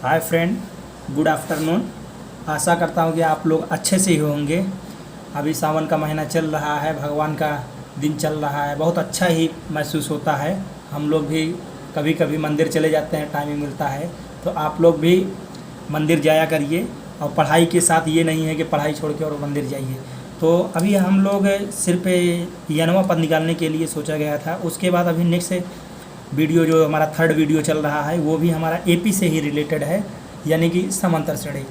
हाय friend, good afternoon. आशा करता हूँ कि आप लोग अच्छे से ही होंगे। अभी सावन का महीना चल रहा है, भगवान का दिन चल रहा है, बहुत अच्छा ही महसूस होता है। हम लोग भी कभी कभी मंदिर चले जाते हैं, टाइम मिलता है तो आप लोग भी मंदिर जाया करिए। और पढ़ाई के साथ ये नहीं है कि पढ़ाई छोड़ के और मंदिर जाइए। तो अभी हम लोग सिर्फ यनवा पद निकालने के लिए सोचा गया था। उसके बाद अभी नेक्स्ट वीडियो जो हमारा थर्ड वीडियो चल रहा है वो भी हमारा एपी से ही रिलेटेड है, यानी कि समांतर श्रेणी।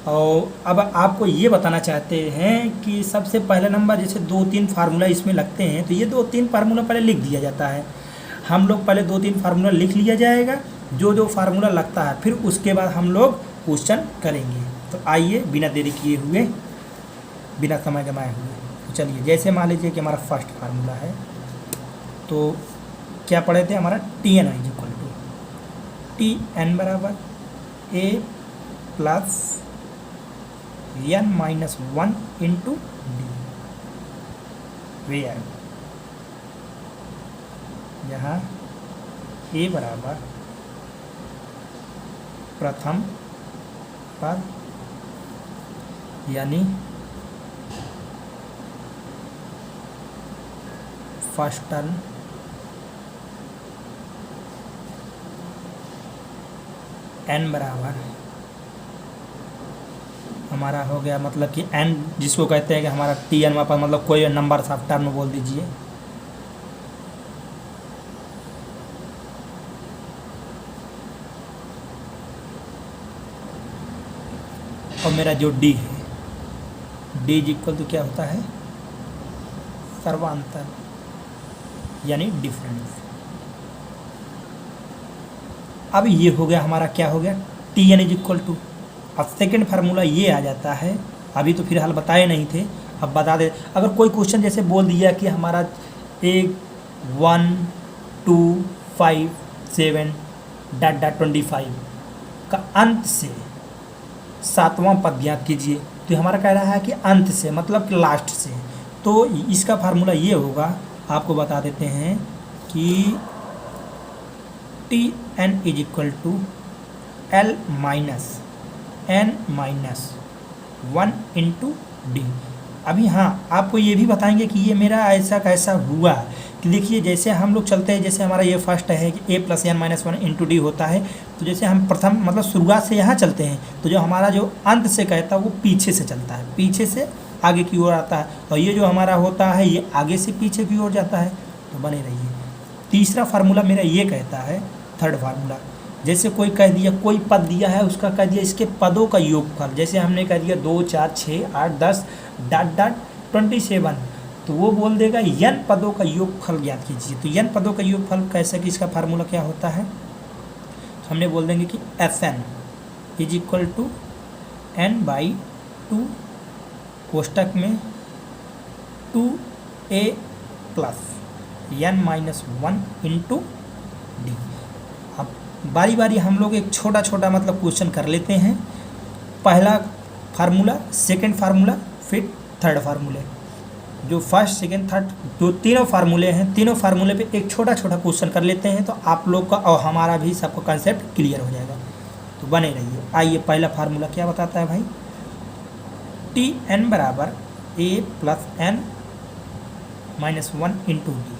और अब आपको ये बताना चाहते हैं कि सबसे पहला नंबर जैसे 2-3 फार्मूला इसमें लगते हैं, तो ये 2-3 फार्मूला पहले लिख दिया जाता है। हम लोग पहले 2-3 फार्मूला लिख लिया जाएगा, जो जो फार्मूला लगता है, फिर उसके बाद हम लोग क्वेश्चन करेंगे। तो आइए बिना देरी किए हुए, बिना समय गंवाए हुए, तो चलिए। जैसे मान लीजिए कि हमारा फर्स्ट फार्मूला है, तो क्या पढ़े थे हमारा Tn is equal to Tn बराबर a plus n minus 1 into D. Where जहाँ a बराबर प्रथम पद यानी फर्स्ट टर्म, n बराबर हमारा हो गया, मतलब कि n जिसको कहते हैं कि हमारा Tn पर मतलब कोई नंबर ऑफ टर्म बोल दीजिए। और मेरा जो d है, d इज इक्वल टू क्या होता है, सर्वांतर यानी डिफरेंस। अब ये हो गया हमारा, क्या हो गया, Tn इज इक्वल टू। अब सेकेंड फार्मूला ये आ जाता है। अभी तो फिलहाल बताए नहीं थे, अब बता दे। अगर कोई क्वेश्चन जैसे बोल दिया कि हमारा 1 2 5 7 .25 का अंत से 7वां पद ज्ञात कीजिए, तो हमारा कह रहा है कि अंत से मतलब कि लास्ट से। तो इसका फार्मूला ये होगा, आपको बता देते हैं कि Tn is equal to L minus n minus 1 into D. अभी हाँ, आपको ये भी बताएंगे कि ये मेरा ऐसा कैसा हुआ कि देखिए, जैसे हम लोग चलते हैं, जैसे हमारा ये फर्स्ट है कि a plus n minus 1 into D होता है। तो जैसे हम प्रथम मतलब शुरुआत से यहाँ चलते हैं, तो जो हमारा जो अंत से कहता है वो पीछे से चलता है, पीछे से आगे की ओर आता है। और ये जो हमारा होता है ये आगे से पीछे की ओर जाता है। तो बने रहिए। तीसरा फार्मूला मेरा ये कहता है, थर्ड फार्मूला, जैसे कोई कह दिया, कोई पद दिया है, उसका कह दिया इसके पदों का योगफल। जैसे हमने कह दिया 2 4 6 8 10 .27, तो वो बोल देगा n पदों का योगफल ज्ञात कीजिए। तो n पदों का योगफल कैसे कि इसका फार्मूला क्या होता है, तो हमने बोल देंगे कि Fn is equal to n/2 कोष्टक में 2a plus n minus 1 into D. अब बारी बारी हम लोग एक छोटा छोटा मतलब क्वेश्चन कर लेते हैं। पहला फार्मूला, सेकंड फार्मूला, फिर थर्ड फार्मूले। जो फर्स्ट सेकंड थर्ड जो तीनों फार्मूले हैं, तीनों फार्मूले पे एक छोटा छोटा क्वेश्चन कर लेते हैं, तो आप लोग का और हमारा भी सबका कंसेप्ट क्लियर हो जाएगा। तो बने रहिए। आइए, पहला फार्मूला क्या बताता है भाई, Tn बराबर a plus n minus 1 into D.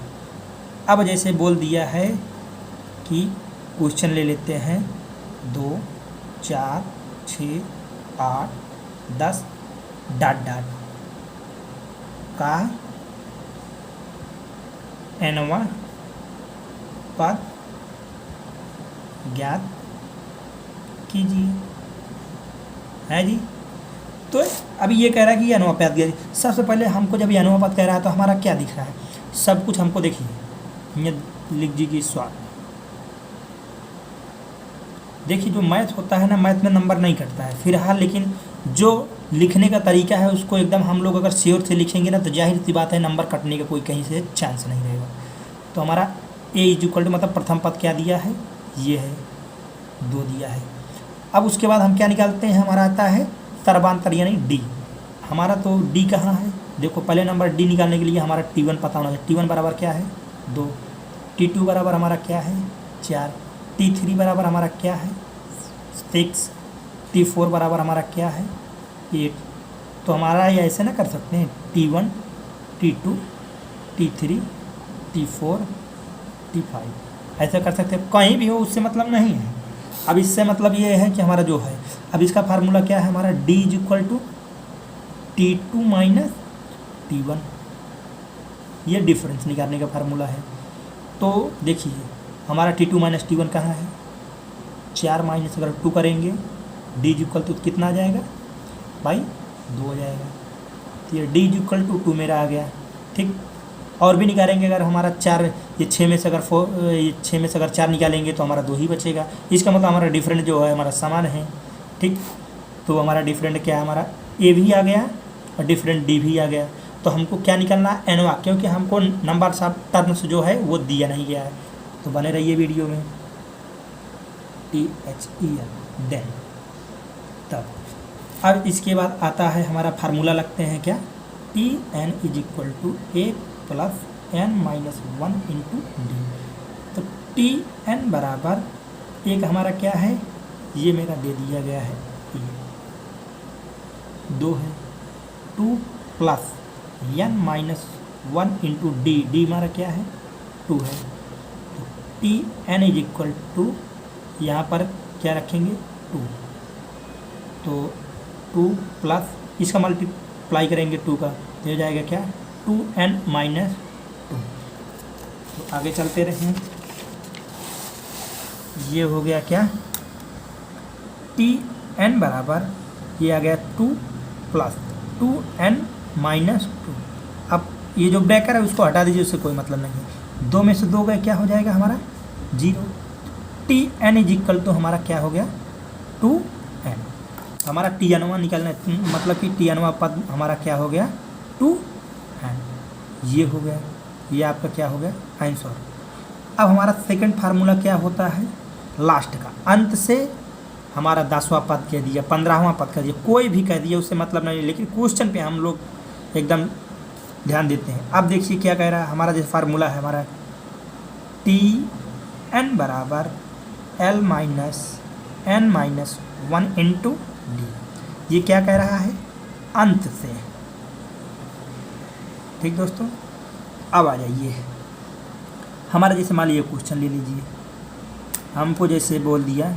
अब जैसे बोल दिया है कि क्वेश्चन ले लेते हैं 2 4 6 8 10 का nवां पद ज्ञात कीजिए, है जी। तो अभी ये कह रहा है कि nवां पद ज्ञात। सबसे पहले हमको जब nवां पद कह रहा है तो हमारा क्या दिख रहा है, सब कुछ हमको देखिए, ये लिख दीजिए स्वाद। देखिए, जो मैथ होता है ना, मैथ में नंबर नहीं कटता है फिलहाल, लेकिन जो लिखने का तरीका है उसको एकदम हम लोग अगर श्योर से लिखेंगे ना, तो जाहिर सी बात है नंबर कटने का कोई कहीं से चांस नहीं रहेगा। तो हमारा a इज इक्वल टू मतलब प्रथम पद क्या दिया है, ये है 2 दिया है। अब उसके बाद हम क्या निकालते हैं, हमारा आता है सर्वांतर यानी d। हमारा तो d कहाँ है, देखो पहले नंबर d निकालने के लिए हमारा T1 पता होना चाहिए। T1 बराबर क्या है 2, T2 बराबर हमारा क्या है 4, T3 बराबर हमारा क्या है 6 T4 बराबर हमारा क्या है 8। तो हमारा ये ऐसे ना कर सकते हैं T1 T2 T3 T4 T5 ऐसे कर सकते हैं, कहीं भी हो उससे मतलब नहीं है। अब इससे मतलब ये है कि हमारा जो है, अब इसका फार्मूला क्या है हमारा D is equal to T2 minus T1, ये डिफरेंस निकालने का फार्मूला है। तो देखिए हमारा T2 माइनस T1 कहाँ है, 4 माइनस अगर 2 करेंगे D इज इक्वल टू कितना आ जाएगा भाई 2 हो जाएगा। तो ये D इज इक्वल टू 2 मेरा आ गया। ठीक, और भी निकालेंगे अगर हमारा 4, ये 6 में से अगर 6 में से अगर 4 निकालेंगे तो हमारा 2 ही बचेगा। इसका मतलब हमारा डिफरेंट जो है हमारा समान है। ठीक, तो हमारा डिफरेंट क्या है हमारा A भी आ गया और डिफरेंट D भी आ गया। तो हमको क्या निकालना है एनवा, क्योंकि हमको नंबर ऑफ टर्म्स जो है वो दिया नहीं गया है। तो बने रहिए वीडियो में। THEN देन तब अब इसके बाद आता है हमारा फार्मूला लगते हैं क्या TN is equal to A plus N minus 1 into D. तो TN बराबर एक हमारा क्या है, ये मेरा दे दिया गया है, ये 2 है, 2 plus N minus 1 into D, D हमारा क्या है 2 है। तो TN इज इक्वल टू यहाँ पर क्या रखेंगे 2, तो 2 प्लस इसका मल्टीप्लाई करेंगे 2 का, तो हो जाएगा क्या 2N माइनस 2। तो आगे चलते रहें, ये हो गया क्या TN बराबर ये आ गया 2 प्लस 2N माइनस 2। अब ये जो ब्रैकेट है उसको हटा दीजिए, उससे कोई मतलब नहीं है। 2 में से 2 गए क्या हो जाएगा हमारा 0। TN इज इक्वल तो हमारा क्या हो गया 2N। हमारा TN निकालना है, मतलब कि TN पद हमारा क्या हो गया 2N, ये हो गया, ये आपका क्या हो गया आंसर। अब हमारा सेकंड फार्मूला क्या होता है, लास्ट का अंत से हमारा 10वां पद कह दिया, 15वां पद कह दिया, कोई भी कह दिया उससे मतलब नहीं, लेकिन क्वेश्चन पे हम लोग एकदम ध्यान देते हैं। अब देखिए क्या कह रहा है हमारा, जो फार्मूला है हमारा TN बराबर L minus N minus 1 into D. ये क्या कह रहा है अंत से। ठीक दोस्तों, अब आ जाइए हमारा, जैसे मान लीजिए क्वेश्चन ले लीजिए, हमको जैसे बोल दिया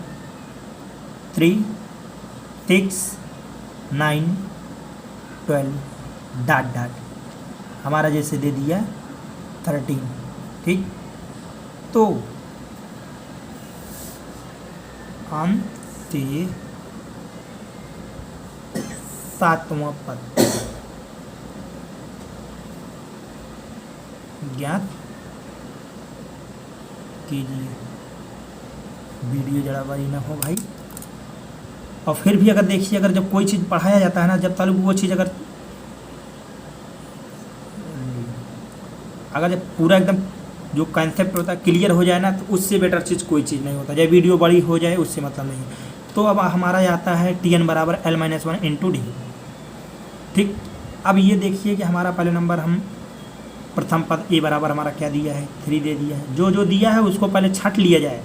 3 6 9 12 डॉट डॉट, हमारा जैसे दे दिया 13। ठीक, तो अंत से 7वां पद ज्ञात कीजिए। वीडियो जरा बड़ी ना हो भाई। और फिर भी अगर देखिए, अगर जब कोई चीज़ पढ़ाया जाता है ना, जब तक वो चीज़ अगर जब पूरा एकदम जो कंसेप्ट होता है क्लियर हो जाए ना, तो उससे बेटर चीज़ कोई चीज़ नहीं होता। चाहे वीडियो बड़ी हो जाए उससे मतलब नहीं। तो अब हमारा आता है TN बराबर L माइनस 1 इंटू डी। ठीक, अब ये देखिए कि हमारा पहले नंबर हम प्रथम पद A बराबर हमारा क्या दिया है 3 दे दिया है। जो जो दिया है उसको पहले छांट लिया जाए,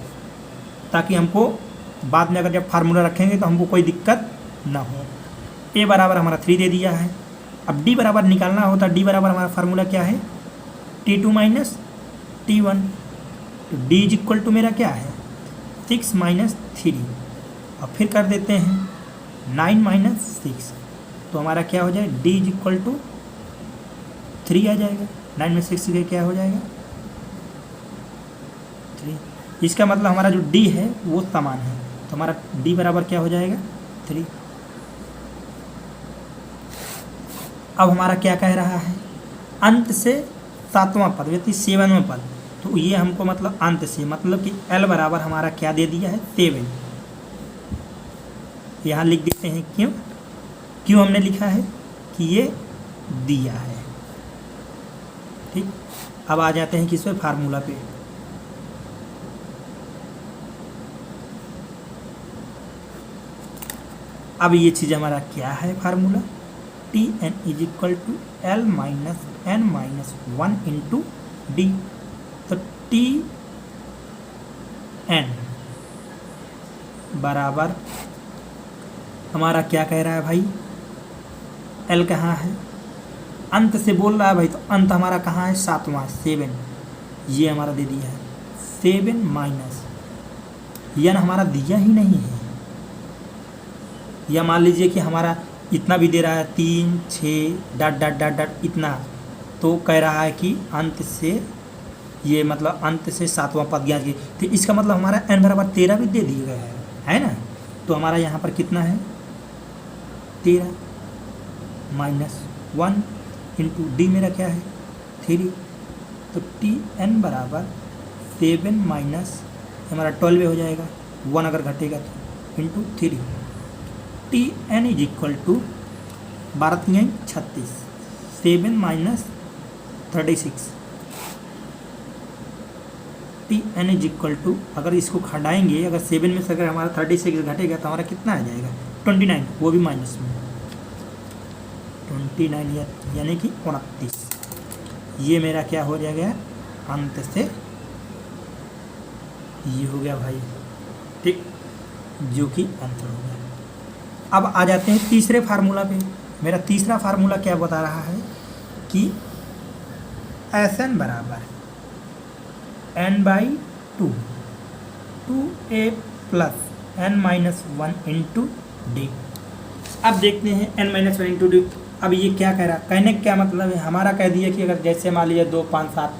ताकि हमको बाद में अगर जब फार्मूला रखेंगे तो हमको कोई दिक्कत ना हो। A बराबर हमारा 3 दे दिया है। अब D बराबर निकालना होता है। D बराबर हमारा फार्मूला क्या है T2 माइनस T1। तो D इज इक्वल टू मेरा क्या है 6 माइनस 3, और फिर कर देते हैं 9 माइनस 6, तो हमारा क्या हो जाए D इज इक्वल टू 3 आ जाएगा। 9 में 6 के क्या हो जाएगा 3। इसका मतलब हमारा जो D है वो समान है, तो हमारा D बराबर क्या हो जाएगा 3। अब हमारा क्या कह रहा है अंत से 7वां पद, व्यक्ति 7वां पद, तो ये हमको मतलब अंत से, मतलब कि L बराबर हमारा क्या दे दिया है 7। यहाँ लिख देते हैं क्यों हमने लिखा है कि ये दिया है। ठीक, अब आ जाते हैं किस पे फार्मूला पे। अब ये चीज़ हमारा क्या है formula TN is equal to L minus N minus 1 into D. तो TN बराबर हमारा क्या कह रहा है भाई, एल कहाँ है, अंत से बोल रहा है भाई, तो अंत हमारा कहाँ है, 7वां 7, ये हमारा दे दिया है 7 माइनस यन हमारा दिया ही नहीं है, या मान लीजिए कि हमारा इतना भी दे रहा है 3 6 डॉट डॉट डॉट डॉट इतना, तो कह रहा है कि अंत से ये मतलब अंत से 7वां पद ज्ञात की, तो इसका मतलब हमारा n बराबर 13 भी दे दिया गया है ना। तो हमारा यहाँ पर कितना है 13 माइनस 1 इंटू डी मेरा क्या है 3, तो टी एन बराबर 7 माइनस हमारा 12 हो जाएगा, 1 अगर घटेगा तो into 3, T N is equal to 12 36, 7 minus 36, T N is equal to, अगर इसको घटाएंगे, अगर 7 में से अगर हमारा 36 घटेगा तो हमारा कितना आ जाएगा 29, वो भी माइनस में 29 यानी कि 29, ये मेरा क्या हो जाएगा अंत से ये हो गया भाई, ठीक, जो कि आंसर हो गया। अब आ जाते हैं तीसरे फार्मूला पे। मेरा तीसरा फार्मूला क्या बता रहा है कि एस एन बराबर n by 2 2a plus n minus 1 into D. अब देखते हैं n माइनस 1 इंटू डी। अब ये क्या कह रहा है, कहने का क्या मतलब है, हमारा कह दिया कि अगर जैसे मान लीजिए 2 5 7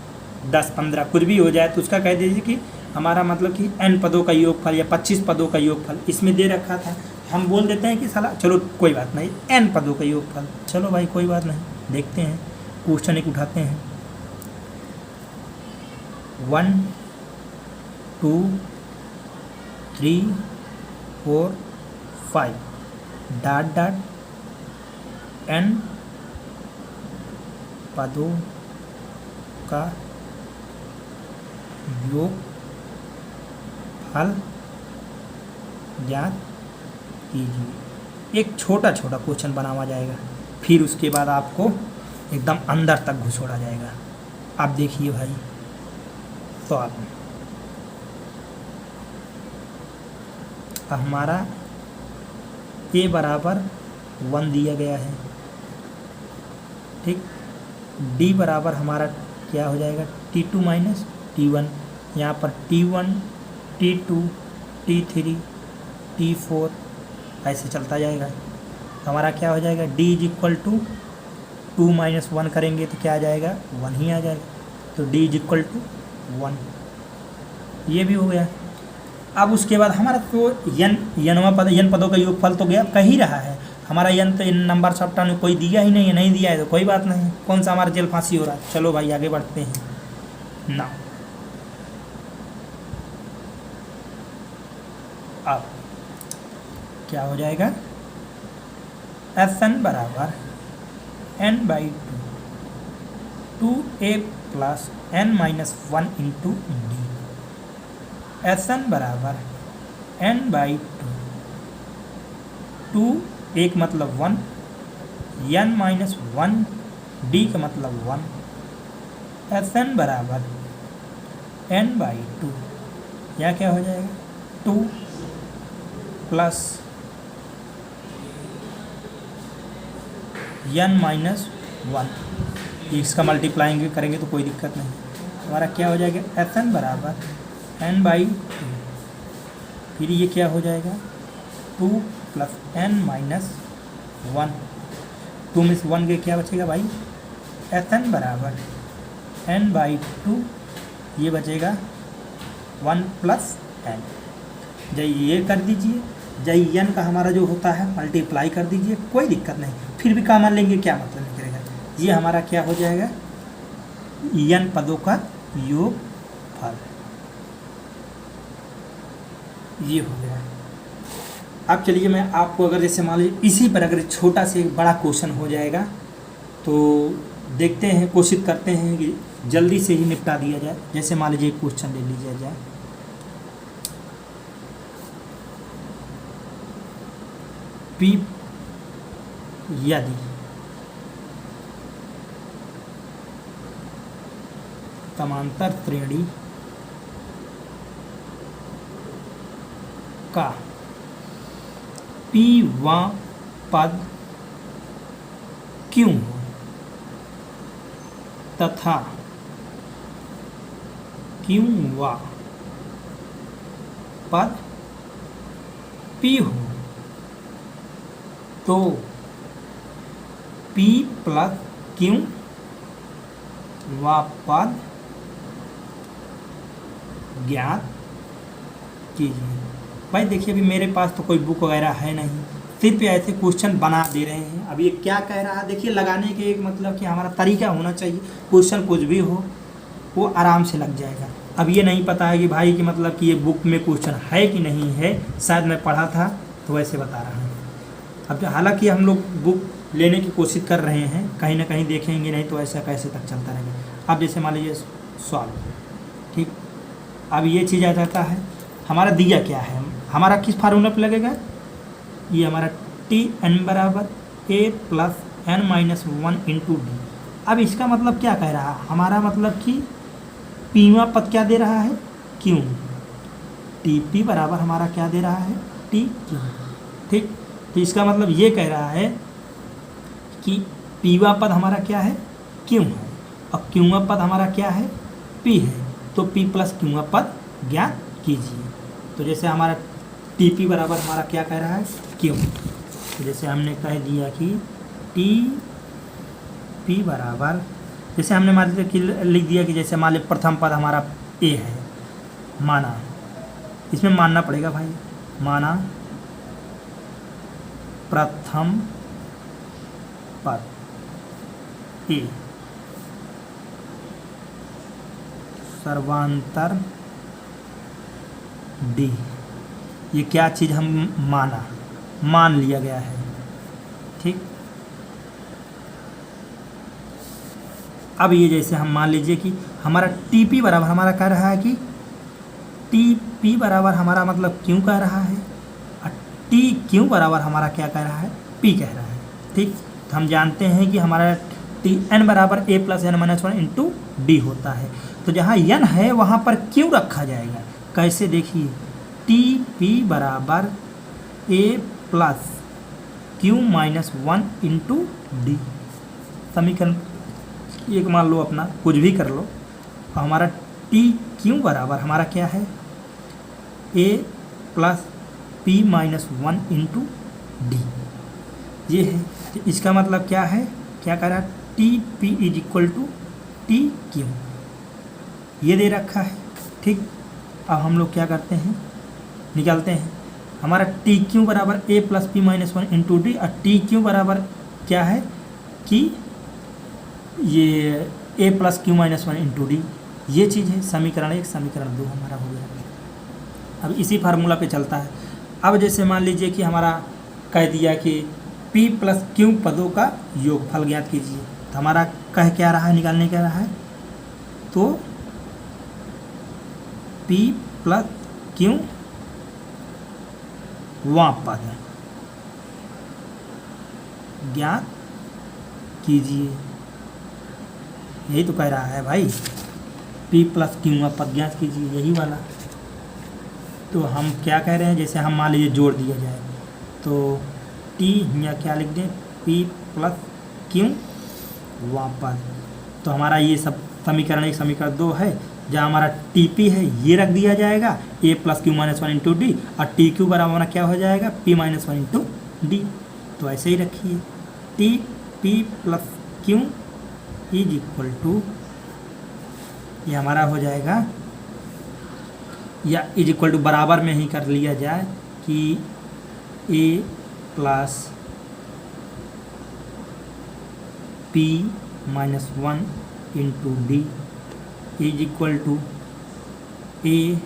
10 15 कुछ भी हो जाए तो उसका कह दीजिए कि हमारा मतलब कि n पदों का योगफल या 25 पदों का योगफल इसमें दे रखा था, हम बोल देते हैं कि साला चलो कोई बात नहीं n पदों का योगफल, चलो भाई कोई बात नहीं, देखते हैं क्वेश्चन एक उठाते हैं। 1 2 3 4 5 डॉट डॉट n पदों का योग फल ज्ञात कीजिए। एक छोटा छोटा क्वेश्चन बनावा जाएगा, फिर उसके बाद आपको एकदम अंदर तक घुसोड़ा जाएगा। आप देखिए भाई, तो आप हमारा a बराबर 1 दिया गया है, ठीक, d बराबर हमारा क्या हो जाएगा t2 माइनस t1, यहाँ पर t1 t2 t3 t4 ऐसे चलता जाएगा। हमारा क्या हो जाएगा d is equal to 2 minus 1 करेंगे तो क्या आ जाएगा 1 ही आ जाएगा, तो d इज इक्वल टू 1, ये भी हो गया। अब उसके बाद हमारा तो यन पदों का योगफल तो गया कह ही रहा है, हमारा यन तो इन नंबर सब टाइम कोई दिया ही नहीं है, नहीं दिया है तो कोई बात नहीं, कौन सा हमारा जेल फांसी हो रहा है। चलो भाई आगे बढ़ते हैं ना। अब क्या हो जाएगा एस एन बराबर n by 2 2a plus n minus 1 into D. S N बराबर n बाई 2 एक मतलब 1 n माइनस 1 d का मतलब 1, एस एन बराबर n बाई 2, यह क्या हो जाएगा 2 प्लस n माइनस 1, इसका मल्टीप्लाइंग करेंगे तो कोई दिक्कत नहीं। हमारा क्या हो जाएगा एस एन बराबर n बाई 2, फिर ये क्या हो जाएगा 2 प्लस n माइनस 1, 2 में से 1 के क्या बचेगा भाई एस एन बराबर n बाई 2, ये बचेगा 1 प्लस n। जय ये कर दीजिए, जय n का हमारा जो होता है मल्टीप्लाई कर दीजिए, कोई दिक्कत नहीं, फिर भी कॉमन लेंगे क्या मतलब नहीं करेगा। ये हमारा क्या हो जाएगा n पदों का योगफल, ये हो गया। अब चलिए मैं आपको अगर जैसे मान लीजिए इसी पर अगर छोटा से एक बड़ा क्वेश्चन हो जाएगा तो देखते हैं, कोशिश करते हैं कि जल्दी से ही निपटा दिया जाए। जैसे मान लीजिए क्वेश्चन ले लीजिए जाए, पी यदि समांतर श्रेणी का पी वा पद क्यों हो तथा क्यों वा पद पी हो तो पी प्लस क्यों वा पद ज्ञात कीजिए। भाई देखिए अभी मेरे पास तो कोई बुक वगैरह है नहीं, सिर्फ ऐसे क्वेश्चन बना दे रहे हैं। अब ये क्या कह रहा है देखिए, लगाने के एक मतलब कि हमारा तरीका होना चाहिए, क्वेश्चन कुछ भी हो वो आराम से लग जाएगा। अब ये नहीं पता है कि भाई कि मतलब कि ये बुक में क्वेश्चन है कि नहीं है, शायद मैं पढ़ा था तो वैसे बता रहा हूँ। अब हालांकि हम लोग बुक लेने की कोशिश कर रहे हैं, कहीं ना कहीं देखेंगे, नहीं तो ऐसा कैसे तक चलता रहेगा। अब जैसे मान लीजिए सॉल्व, ठीक, अब ये चीज़ आ जाता है, हमारा दिया क्या है, हमारा किस फार्मूला पे लगेगा, ये हमारा टी एन बराबर A plus N minus one into D. अब इसका मतलब क्या कह रहा है, हमारा मतलब कि पीवा पद क्या दे रहा है, क्यों, टी पी बराबर हमारा क्या दे रहा है, टी क्यू, ठीक। तो इसका मतलब ये कह रहा है कि पीवा पद हमारा क्या है, क्यों है, और क्यूवा पद हमारा क्या है, पी है, तो पी प्लस क्यूवा पद ज्ञात कीजिए। तो जैसे हमारा टी पी बराबर हमारा क्या कह रहा है, क्यों, तो जैसे हमने कह दिया कि टी पी बराबर, जैसे हमने मान लीजिए कि लिख दिया कि जैसे मान लीजिए प्रथम पद हमारा ए है, माना, इसमें मानना पड़ेगा भाई, माना प्रथम पद ए सर्वांतर डी, ये क्या चीज़ हम मान लिया गया है, ठीक। अब ये जैसे हम मान लीजिए कि हमारा टी पी बराबर हमारा कह रहा है कि टी पी बराबर हमारा मतलब क्यों कह रहा है, और टी क्यों बराबर हमारा क्या कह रहा है, पी कह रहा है, ठीक। तो हम जानते हैं कि हमारा टी एन बराबर A plus N minus one into D होता है। तो जहाँ एन है वहाँ पर क्यों रखा जाएगा, कैसे देखिए, टी पी बराबर A plus Q minus one into D, समीकरण एक मान लो अपना, कुछ भी कर लो, और हमारा टी क्यू बराबर हमारा क्या है, A plus P minus one into D, ये है। तो इसका मतलब क्या है, क्या कह रहा है, T P is equal to T Q, ये दे रखा है, ठीक। अब हम लोग क्या करते हैं, निकालते हैं, हमारा टी क्यू बराबर A plus P minus one into D, और टी क्यू बराबर क्या है कि ये A plus Q minus one into D, ये चीज़ है। समीकरण एक, समीकरण दो हमारा हो गया। अब इसी फार्मूला पे चलता है। अब जैसे मान लीजिए कि हमारा कह दिया कि P प्लस क्यू पदों का योगफल ज्ञात कीजिए, तो हमारा कह क्या रहा है, निकालने क्या रहा है, तो P प्लस क्यू वां पद ज्ञात कीजिए, यही तो कह रहा है भाई, P प्लस क्यू पद ज्ञात कीजिए, यही वाला। तो हम क्या कह रहे हैं, जैसे हम मान लीजिए जोड़ दिया जाए, तो T या क्या लिख दें, P प्लस क्यू वापस, तो हमारा ये सब समीकरण एक, समीकरण दो है, जहाँ हमारा टी पी है ये रख दिया जाएगा, A plus Q minus one into D, और टी क्यू बराबर हमारा क्या हो जाएगा, P minus one into D. तो ऐसे ही रखिए, T P plus Q is equal to, ये हमारा हो जाएगा, या इज इक्वल टू बराबर में ही कर लिया जाए कि A plus P minus one into D is equal to A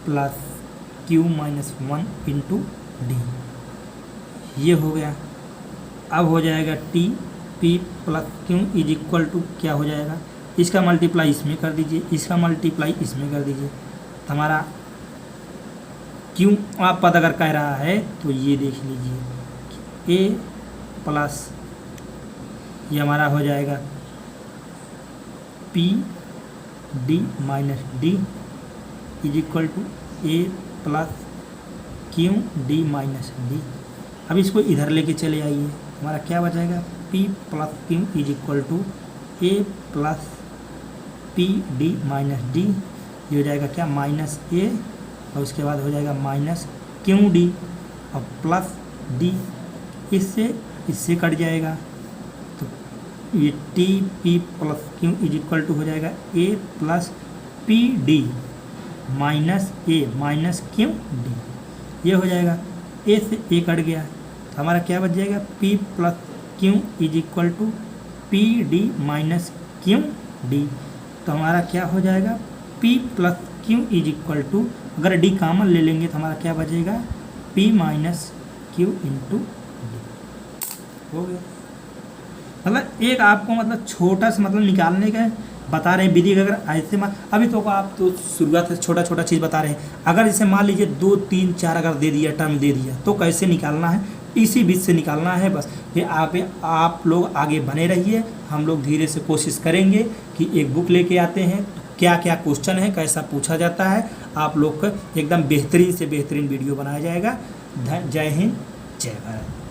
plus Q minus one into D, ये हो गया। अब हो जाएगा T P plus Q is equal to क्या हो जाएगा, इसका मल्टीप्लाई इसमें कर दीजिए, इसका मल्टीप्लाई इसमें कर दीजिए, तो हमारा क्यों आप पद अगर कह रहा है तो ये देख लीजिए, ए प्लस ये हमारा हो जाएगा P D minus D is equal to A plus Q D minus D. अब इसको इधर लेके चले आइए, हमारा क्या बचेगा, P plus Q is equal to A plus P D minus D. ये हो जाएगा क्या, माइनस ए, और उसके बाद हो जाएगा माइनस क्यू डी और प्लस डी, इससे कट जाएगा। तो ये T P plus Q is equal to हो जाएगा A plus P D minus A minus Q D, ये हो जाएगा। ए से ए कट गया तो हमारा क्या बच जाएगा, P plus Q is equal to P D minus Q D. तो हमारा क्या हो जाएगा, P plus Q is equal to, अगर डी कॉमन ले लेंगे तो हमारा क्या बचेगा, P minus Q into D, हो गया। मतलब एक आपको मतलब छोटा सा मतलब निकालने का बता रहे हैं विधि। अगर ऐसे अभी तो आप तो शुरुआत से छोटा छोटा चीज़ बता रहे हैं, अगर इसे मान लीजिए 2 3 4 अगर दे दिया, टर्म दे दिया, तो कैसे निकालना है, इसी बीच से निकालना है बस। ये आप लोग आगे बने रहिए, हम लोग धीरे से कोशिश करेंगे कि एक बुक लेके आते हैं, तो क्या क्या क्वेश्चन है, कैसा पूछा जाता है, आप लोग का एकदम बेहतरीन से बेहतरीन वीडियो बनाया जाएगा। जय हिंद, जय भारत।